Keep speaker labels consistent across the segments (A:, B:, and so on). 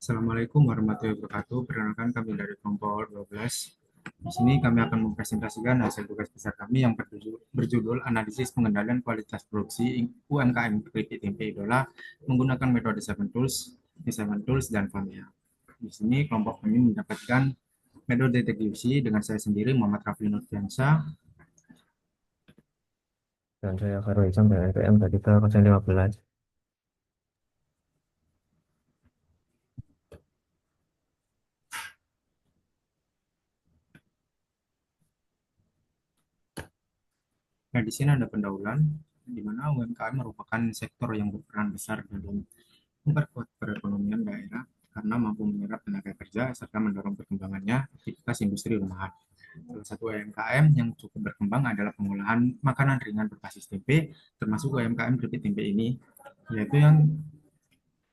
A: Assalamualaikum warahmatullahi wabarakatuh. Perkenalkan kami dari kelompok 12. Di sini kami akan mempresentasikan hasil tugas besar kami yang berjudul Analisis Pengendalian Kualitas Produksi UMKM Keripik Tempe Idola menggunakan metode Seven Tools, dan FAMEA. Di sini kelompok kami mendapatkan metode TQC dengan saya sendiri, Muhammad Rafli Nurfiansyah.
B: Dan saya Khairul Hisham dari LPM tadi ke 015.
A: Nah, di sini ada pendahuluan, di mana UMKM merupakan sektor yang berperan besar dalam memperkuat perekonomian daerah karena mampu menyerap tenaga kerja serta mendorong perkembangannya aktivitas industri rumahan. Salah satu UMKM yang cukup berkembang adalah pengolahan makanan ringan berbasis tempe, termasuk UMKM keripik tempe ini, yaitu yang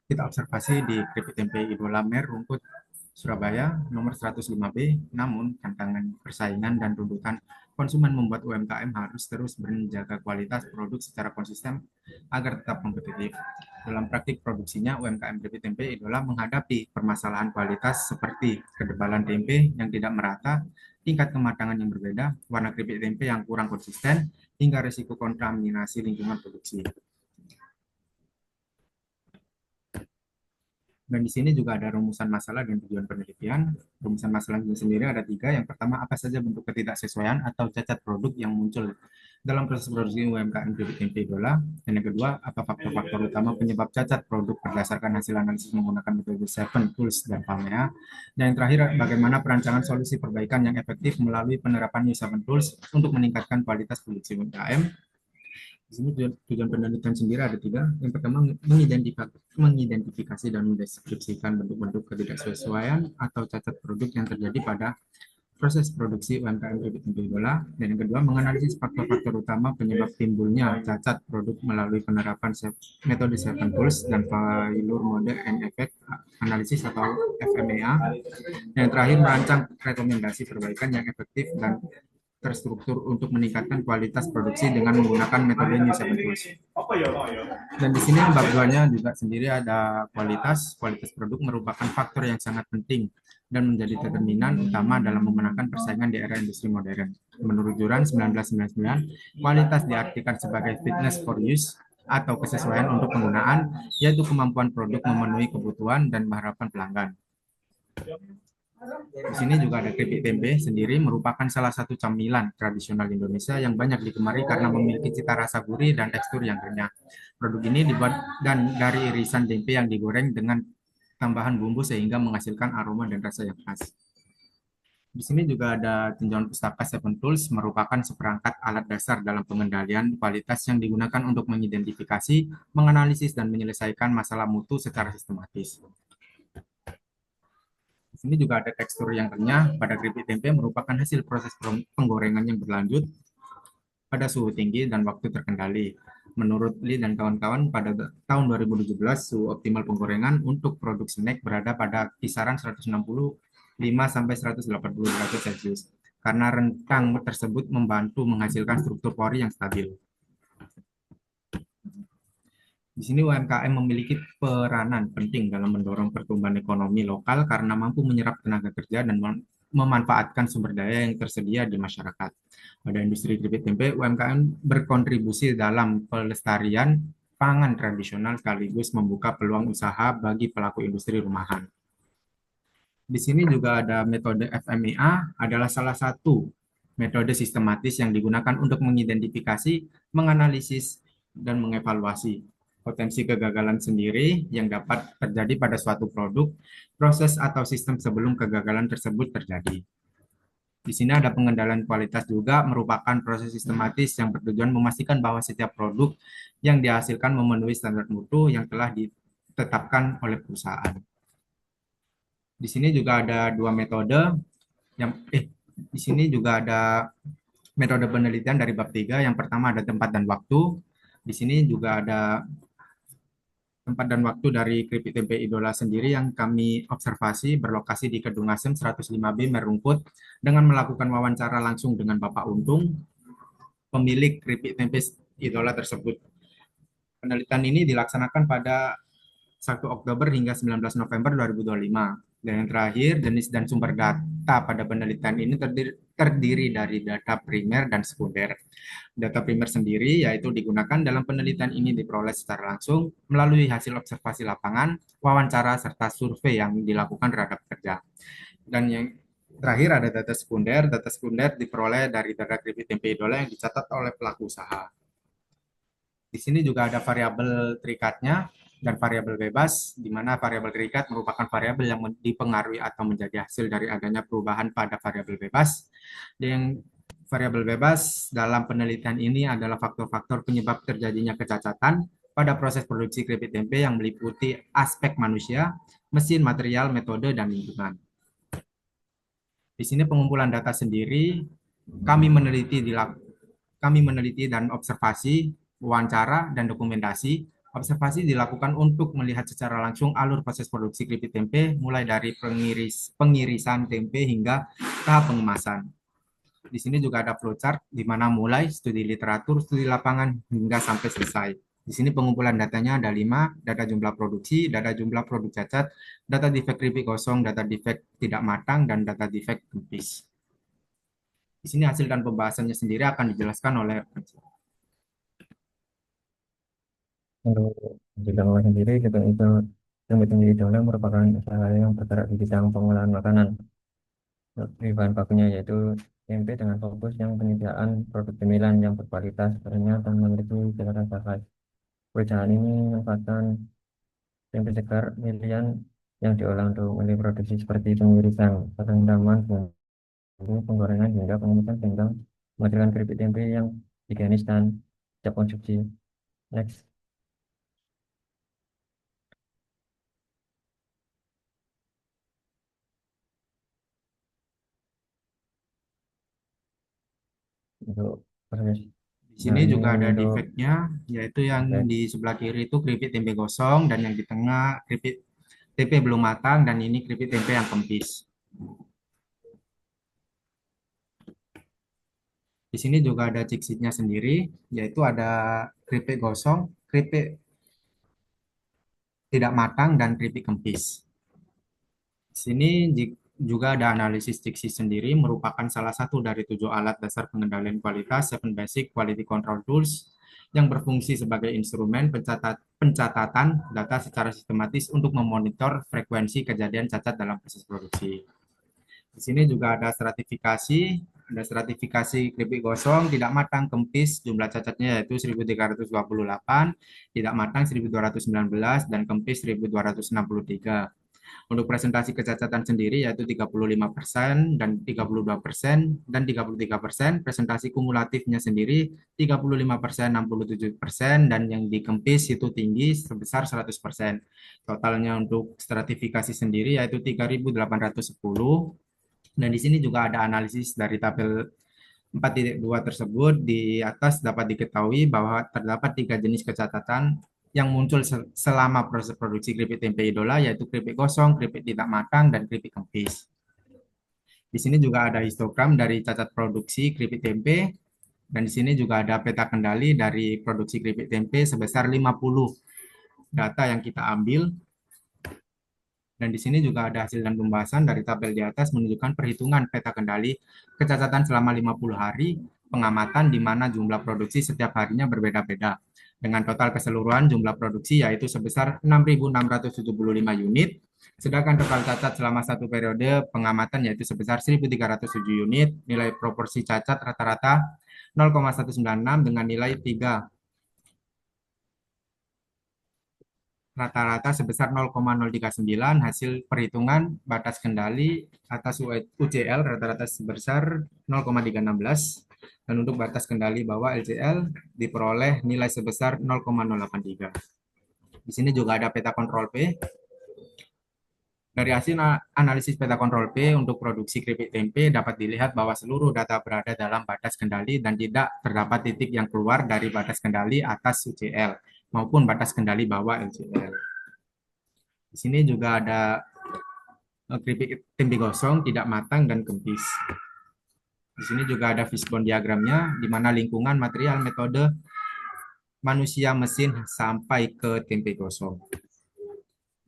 A: kita observasi di keripik tempe Idola Mer Rungkut Surabaya nomor 105B. Namun, tantangan persaingan dan tuntutan konsumen membuat UMKM harus terus menjaga kualitas produk secara konsisten agar tetap kompetitif. Dalam praktik produksinya, UMKM keripik tempe Idola menghadapi permasalahan kualitas seperti ketebalan tempe yang tidak merata, tingkat kematangan yang berbeda, warna keripik tempe yang kurang konsisten, hingga risiko kontaminasi lingkungan produksi. Dan di sini juga ada rumusan masalah dan tujuan penelitian. Rumusan masalahnya sendiri ada tiga. Yang pertama, apa saja bentuk ketidaksesuaian atau cacat produk yang muncul dalam proses produksi UMKM keripik tempe Idola. Dan yang kedua, apa faktor-faktor utama penyebab cacat produk berdasarkan hasil analisis menggunakan metode Seven Tools dan PAMEA. Dan yang terakhir, bagaimana perancangan solusi perbaikan yang efektif melalui penerapan New Seven Tools untuk meningkatkan kualitas produksi UMKM. Di sini tujuan penelitian sendiri ada tiga. Yang pertama, mengidentifikasi dan mendeskripsikan bentuk-bentuk ketidaksesuaian atau cacat produk yang terjadi pada proses produksi UMKM keripik tempe Idola. Dan yang kedua, menganalisis faktor-faktor utama penyebab timbulnya cacat produk melalui penerapan metode Seven Tools dan Failure Mode and Effect Analysis atau FMEA. Dan yang terakhir, merancang rekomendasi perbaikan yang efektif dan terstruktur untuk meningkatkan kualitas produksi dengan menggunakan metode New Seven Tools. Dan di sini bab 2-nya juga sendiri ada kualitas produk merupakan faktor yang sangat penting dan menjadi determinan utama dalam memenangkan persaingan di era industri modern. Menurut Juran 1999, kualitas diartikan sebagai fitness for use atau kesesuaian untuk penggunaan, yaitu kemampuan produk memenuhi kebutuhan dan harapan pelanggan. Di sini juga ada keripik tempe sendiri merupakan salah satu camilan tradisional Indonesia yang banyak digemari karena memiliki cita rasa gurih dan tekstur yang renyah. Produk ini dibuat dan dari irisan tempe yang digoreng dengan tambahan bumbu sehingga menghasilkan aroma dan rasa yang khas. Di sini juga ada tinjauan pustaka Seven Tools merupakan seperangkat alat dasar dalam pengendalian kualitas yang digunakan untuk mengidentifikasi, menganalisis, dan menyelesaikan masalah mutu secara sistematis. Di sini juga ada tekstur yang renyah pada keripik tempe merupakan hasil proses penggorengan yang berlanjut pada suhu tinggi dan waktu terkendali. Menurut Lee dan kawan-kawan, pada tahun 2017, suhu optimal penggorengan untuk produk snack berada pada kisaran 165 sampai 180 derajat Celcius. Karena rentang tersebut membantu menghasilkan struktur pori yang stabil. Di sini UMKM memiliki peranan penting dalam mendorong pertumbuhan ekonomi lokal karena mampu menyerap tenaga kerja dan memanfaatkan sumber daya yang tersedia di masyarakat. Pada industri keripik tempe, UMKM berkontribusi dalam pelestarian pangan tradisional sekaligus membuka peluang usaha bagi pelaku industri rumahan. Di sini juga ada metode FMEA adalah salah satu metode sistematis yang digunakan untuk mengidentifikasi, menganalisis, dan mengevaluasi potensi kegagalan sendiri yang dapat terjadi pada suatu produk, proses atau sistem sebelum kegagalan tersebut terjadi. Di sini ada pengendalian kualitas juga merupakan proses sistematis yang bertujuan memastikan bahwa setiap produk yang dihasilkan memenuhi standar mutu yang telah ditetapkan oleh perusahaan. Di sini juga ada dua metode yang di sini juga ada metode penelitian dari bab 3. Yang pertama ada tempat dan waktu. Di sini juga ada tempat dan waktu dari keripik tempe Idola sendiri yang kami observasi berlokasi di Kedung Asem 105B Merungkut dengan melakukan wawancara langsung dengan Bapak Untung, pemilik keripik tempe Idola tersebut. Penelitian ini dilaksanakan pada 1 Oktober hingga 19 November 2025. Dan yang terakhir, jenis dan sumber data pada penelitian ini terdiri dari data primer dan sekunder. Data primer sendiri yaitu digunakan dalam penelitian ini diperoleh secara langsung melalui hasil observasi lapangan, wawancara, serta survei yang dilakukan terhadap pekerja. Dan yang terakhir ada data sekunder. Data sekunder diperoleh dari data keripik tempe idola yang dicatat oleh pelaku usaha. Di sini juga ada variabel terikatnya dan variabel bebas, di mana variabel terikat merupakan variabel yang dipengaruhi atau menjadi hasil dari adanya perubahan pada variabel bebas. Dan variabel bebas dalam penelitian ini adalah faktor-faktor penyebab terjadinya kecacatan pada proses produksi keripik tempe yang meliputi aspek manusia, mesin, material, metode, dan lingkungan. Di sini pengumpulan data sendiri, kami meneliti kami meneliti dan observasi, wawancara, dan dokumentasi. Observasi dilakukan untuk melihat secara langsung alur proses produksi keripik tempe, mulai dari pengirisan tempe hingga tahap pengemasan. Di sini juga ada flowchart, di mana mulai studi literatur, studi lapangan, hingga sampai selesai. Di sini pengumpulan datanya ada 5, data jumlah produksi, data jumlah produk cacat, data defek keripik kosong, data defek tidak matang, dan data defek kempis. Di sini hasil dan pembahasannya sendiri akan dijelaskan oleh
B: Untuk bidang sendiri, itu yang hitung idola merupakan usaha yang bergerak di bidang pengolahan makanan. Di bahan bakunya yaitu tempe dengan fokus yang penyediaan produk cemilan yang berkualitas, renyah, dan memiliki cita rasa khas. Perusahaan ini memanfaatkan tempe segar pilihan yang diolah untuk produksi seperti pengirisan, perendaman, bumbu, penggorengan, hingga pengemukan sehingga menghasilkan keripik tempe yang higienis dan siap konsumsi. Next. Untuk proses.
A: Di
B: Nah,
A: sini
B: ini
A: juga ada
B: untuk
A: defeknya, yaitu yang
B: efek.
A: di sebelah kiri itu keripik tempe gosong, dan yang di tengah keripik tempe belum matang, dan ini keripik tempe yang kempis. Di sini juga ada cheat sheet-nya sendiri, yaitu ada keripik gosong, keripik tidak matang, dan keripik kempis. Di sini juga ada analisis cheat sheet sendiri, merupakan salah satu dari 7 alat dasar pengendalian kualitas, 7 Basic Quality Control Tools, yang berfungsi sebagai instrumen pencatatan data secara sistematis untuk memonitor frekuensi kejadian cacat dalam proses produksi. Di sini juga ada stratifikasi keripik gosong, tidak matang, kempis, jumlah cacatnya yaitu 1.328, tidak matang 1.219, dan kempis 1.263. Untuk presentasi kecacatan sendiri yaitu 35% dan 32% dan 33%. Presentasi kumulatifnya sendiri 35%, 67%, dan yang dikempis itu tinggi sebesar 100%. Totalnya untuk stratifikasi sendiri yaitu 3.810. Dan di sini juga ada analisis dari tabel 4.2 tersebut. Di atas dapat diketahui bahwa terdapat 3 jenis kecacatan yang muncul selama proses produksi keripik tempe idola, yaitu keripik gosong, keripik tidak matang, dan keripik kempis. Di sini juga ada histogram dari cacat produksi keripik tempe, dan di sini juga ada peta kendali dari produksi keripik tempe sebesar 50 data yang kita ambil. Dan di sini juga ada hasil dan pembahasan dari tabel di atas menunjukkan perhitungan peta kendali kecacatan selama 50 hari pengamatan di mana jumlah produksi setiap harinya berbeda-beda. Dengan total keseluruhan jumlah produksi yaitu sebesar 6.675 unit, sedangkan total cacat selama satu periode pengamatan yaitu sebesar 1.307 unit, nilai proporsi cacat rata-rata 0,196 dengan nilai 3 rata-rata sebesar 0,039. Hasil perhitungan batas kendali atas UCL rata-rata sebesar 0,316, dan untuk batas kendali bawah LCL diperoleh nilai sebesar 0,083. Di sini juga ada peta kontrol P. Dari hasil analisis peta kontrol P untuk produksi keripik tempe dapat dilihat bahwa seluruh data berada dalam batas kendali dan tidak terdapat titik yang keluar dari batas kendali atas UCL maupun batas kendali bawah LCL. Di sini juga ada keripik tempe gosong, tidak matang, dan kempis. Di sini juga ada fishbone diagramnya, di mana lingkungan, material, metode, manusia, mesin, sampai ke tempe gosong.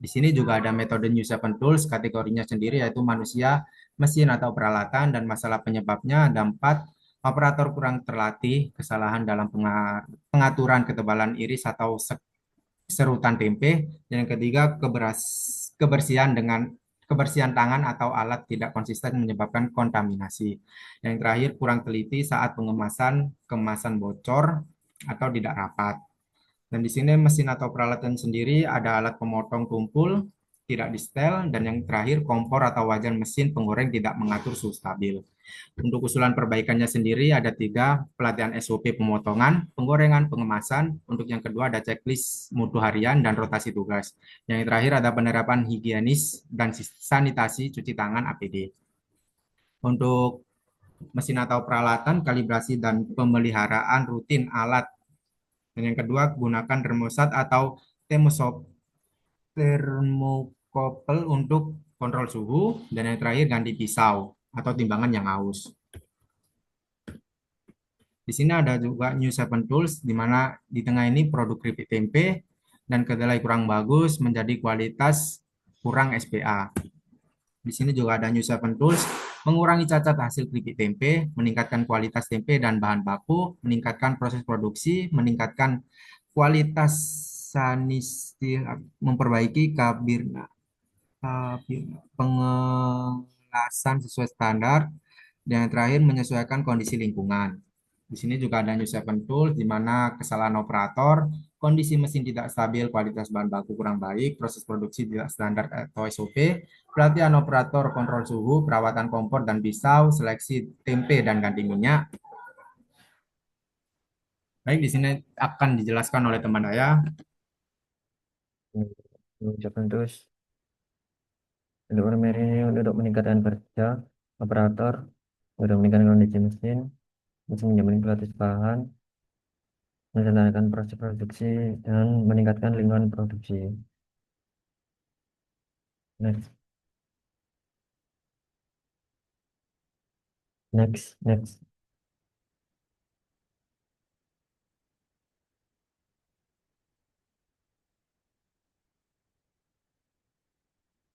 A: Di sini juga ada metode New Seven Tools, kategorinya sendiri yaitu manusia, mesin atau peralatan, dan masalah penyebabnya ada 4, operator kurang terlatih, kesalahan dalam pengaturan ketebalan iris atau serutan tempe, dan yang ketiga kebersihan kebersihan tangan atau alat tidak konsisten menyebabkan kontaminasi. Yang terakhir kurang teliti saat pengemasan, kemasan bocor atau tidak rapat. Dan di sini mesin atau peralatan sendiri ada alat pemotong tumpul, tidak di setel, dan yang terakhir kompor atau wajan mesin penggoreng tidak mengatur suhu stabil. Untuk usulan perbaikannya sendiri ada 3, pelatihan SOP pemotongan, penggorengan, pengemasan. Untuk yang kedua ada checklist mutu harian dan rotasi tugas. Yang terakhir ada penerapan higienis dan sanitasi cuci tangan APD. Untuk mesin atau peralatan, kalibrasi dan pemeliharaan rutin alat. Dan yang kedua, gunakan termostat atau termokopel untuk kontrol suhu. Dan yang terakhir, ganti pisau atau timbangan yang aus. Di sini ada juga New Seven Tools, di mana di tengah ini produk keripik tempe dan kedelai kurang bagus menjadi kualitas kurang SPA. Di sini juga ada New Seven Tools, mengurangi cacat hasil keripik tempe, meningkatkan kualitas tempe dan bahan baku, meningkatkan proses produksi, meningkatkan kualitas sanitasi, memperbaiki pengelasan sesuai standar, dan yang terakhir menyesuaikan kondisi lingkungan. Di sini juga ada New Seven Tools, di mana kesalahan operator, kondisi mesin tidak stabil, kualitas bahan baku kurang baik, proses produksi tidak standar atau SOP, pelatihan operator, kontrol suhu, perawatan kompor dan pisau, seleksi tempe dan ganti minyak. Baik, di sini akan dijelaskan oleh teman saya.
B: Ucapan terus untuk primer ini untuk meningkatkan kerja operator, untuk meningkatkan kondisi mesin, mesin menjamin kualitas bahan, merencanakan proses produksi, dan meningkatkan lingkungan produksi. Next, next.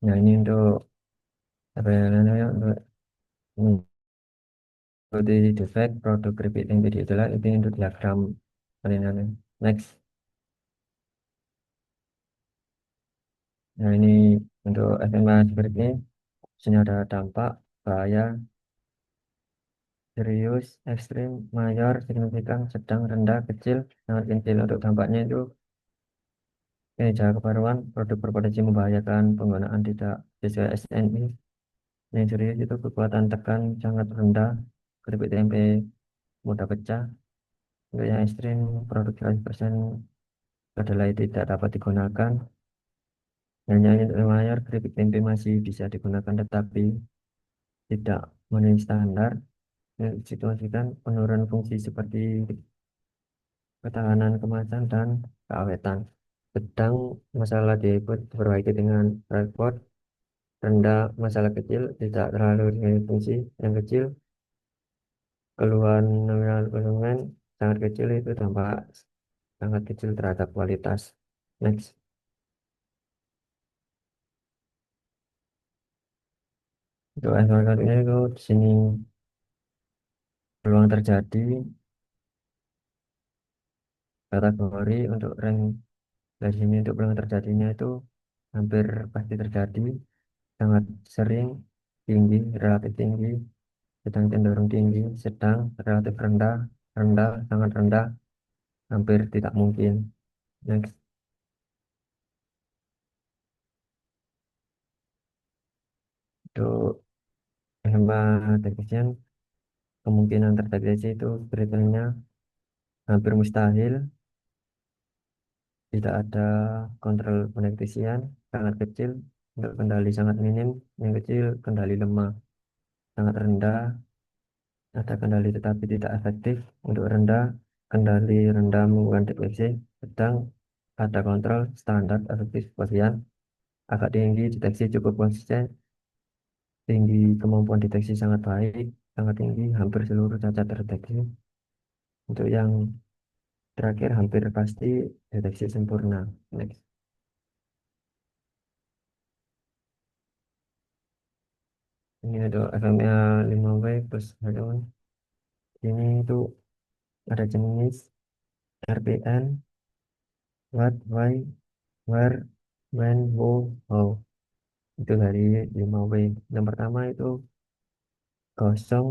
B: Nah, ini untuk apa ya namanya, untuk mengikuti defect produk keripik tempe itulah itu untuk diagram penilaiannya. Next. Nah, ini untuk SMA seperti ini, sini ada dampak, bahaya, serius, ekstrim, mayor, signifikan, sedang, rendah, kecil, sangat kecil. Untuk dampaknya itu jaga kebaruan, produk berpotensi membahayakan, penggunaan tidak sesuai SNI. Yang serius itu kekuatan tekan sangat rendah, keripik tempe mudah pecah. Untuk yang ekstrim, produk 100% kedelai tidak dapat digunakan. Hanya untuk yang mayor, keripik tempe masih bisa digunakan tetapi tidak memenuhi standar. Situasikan penurunan fungsi seperti ketahanan kemasan dan keawetan. Sedang masalah diperbaiki dengan repot, rendah masalah kecil, tidak terlalu dengan fungsi yang kecil, keluhan nominal konsumen sangat kecil itu dampak sangat kecil terhadap kualitas. Next, untuk asal satunya itu di sini peluang terjadi kategori untuk rank dari sini untuk peluang terjadinya itu hampir pasti terjadi, sangat sering, tinggi, relatif tinggi, sedang cenderung tinggi, sedang, relatif rendah, rendah, sangat rendah, hampir tidak mungkin. Next, untuk hemat efisien, kemungkinan terdeteksi itu sebetulnya hampir mustahil, tidak ada kontrol pendeteksian, sangat kecil, untuk kendali sangat minim, yang kecil, kendali lemah, sangat rendah, ada kendali tetapi tidak efektif, untuk rendah, kendali rendah menggunakan deteksi, sedang, ada kontrol, standar, efektif, kepastian, agak tinggi, deteksi cukup konsisten, tinggi kemampuan deteksi sangat baik, sangat tinggi, hampir seluruh cacat terdeteksi. Untuk yang terakhir hampir pasti deteksi sempurna. Next. Ini ada FMA 5W plus hadon. Ini itu ada jenis RPN, what, why, where, when, who, how. Itu dari 5W. Yang pertama itu kosong,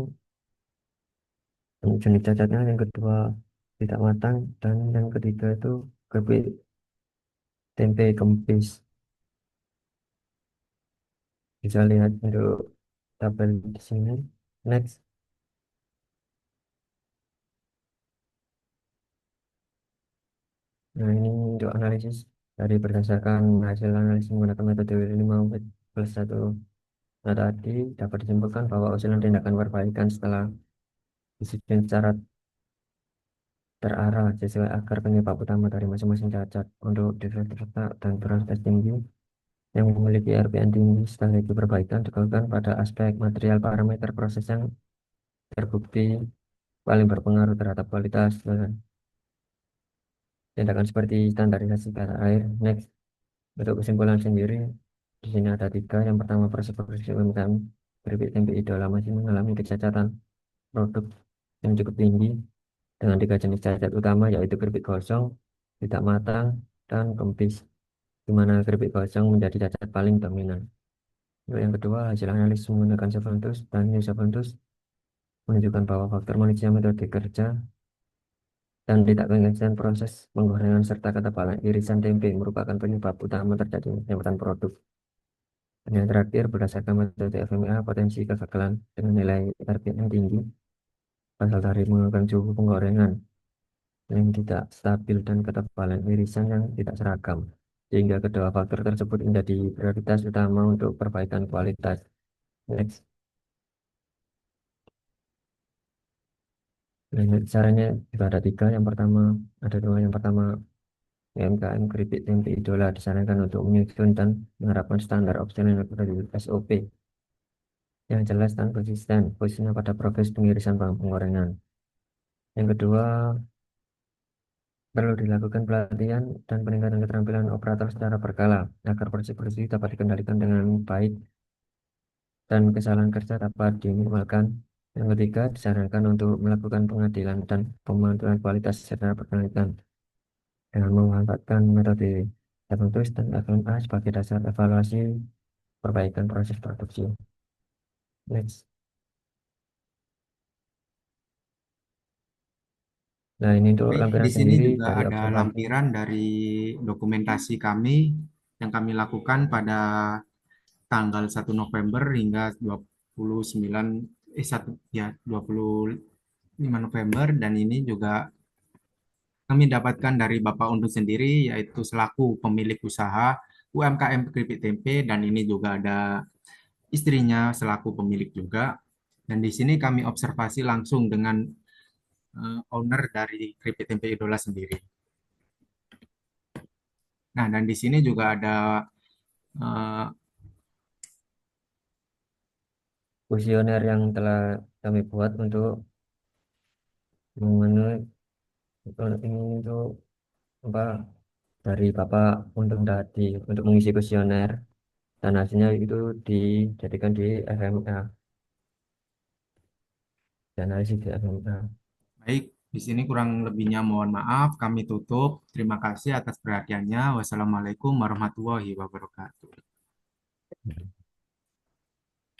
B: jenis cacatnya. Yang kedua tidak matang. Dan yang ketiga itu keripik tempe kempis. Bisa lihat untuk tabel di sini. Next. Nah, ini untuk analisis dari berdasarkan hasil analisis menggunakan metode 5W plus 1. Nah, tadi dapat disimpulkan bahwa usulan tindakan perbaikan setelah disusun secara terarah sesuai akar penyebab utama dari masing-masing cacat untuk defek terletak dan prioritas tinggi yang memiliki RPN tinggi. Strategi perbaikan dilakukan pada aspek material parameter proses yang terbukti paling berpengaruh terhadap kualitas dan tindakan seperti standarisasi kata air. Next, untuk kesimpulan sendiri, di sini ada tiga. Yang pertama, proses produksi UMKM keripik tempe idola masih mengalami kecacatan produk yang cukup tinggi dengan tiga jenis cacat utama, yaitu keripik gosong, tidak matang, dan kempis, di mana keripik gosong menjadi cacat paling dominan. Untuk yang kedua, hasil analisis menggunakan Savantus dan New Savantus menunjukkan bahwa faktor manusia, metode kerja, dan tidak konsisten proses penggorengan serta ketebalan irisan tempe merupakan penyebab utama terjadinya penyebatan produk. Dan yang terakhir, berdasarkan metode FMEA, potensi kegagalan dengan nilai RPM yang tinggi berasal dari menggunakan suhu penggorengan yang tidak stabil dan ketebalan irisan yang tidak seragam, sehingga kedua faktor tersebut menjadi prioritas utama untuk perbaikan kualitas. Next. Nah, ini caranya juga ada tiga. Yang pertama, ada dua. Yang pertama, UMKM keripik tempe idola disarankan untuk menyusun dan menerapkan standar operasional dari SOP yang jelas dan konsisten, khususnya pada proses pengirisan bahan penggorengan. Yang kedua, perlu dilakukan pelatihan dan peningkatan keterampilan operator secara berkala agar proses dapat dikendalikan dengan baik dan kesalahan kerja dapat diminimalkan. Yang ketiga, disarankan untuk melakukan pengadilan dan pemantauan kualitas secara berkelanjutan dengan memanfaatkan metode tertentu dan FMA sebagai dasar evaluasi perbaikan proses produksi. Next. Nah, ini untuk
A: Baik, di
B: lampiran
A: sini
B: sendiri
A: juga
B: dari
A: ada
B: observasi.
A: lampiran dari dokumentasi kami yang kami lakukan pada tanggal 1 November hingga 29 1 ya 25 November, dan ini juga kami dapatkan dari Bapak Undun sendiri, yaitu selaku pemilik usaha UMKM Keripik Tempe, dan ini juga ada istrinya selaku pemilik juga. Dan di sini kami observasi langsung dengan owner dari Keripik Tempe Idola sendiri. Nah, dan di sini juga ada eh,
B: Kuesioner yang telah kami buat untuk memenuhi ini itu apa dari Bapak untuk tadi untuk mengisi kuesioner dan hasilnya itu dijadikan di FMA dan analisis di FMA.
A: baik. Di sini kurang lebihnya mohon maaf, kami tutup. Terima kasih atas perhatiannya. Wassalamualaikum warahmatullahi wabarakatuh.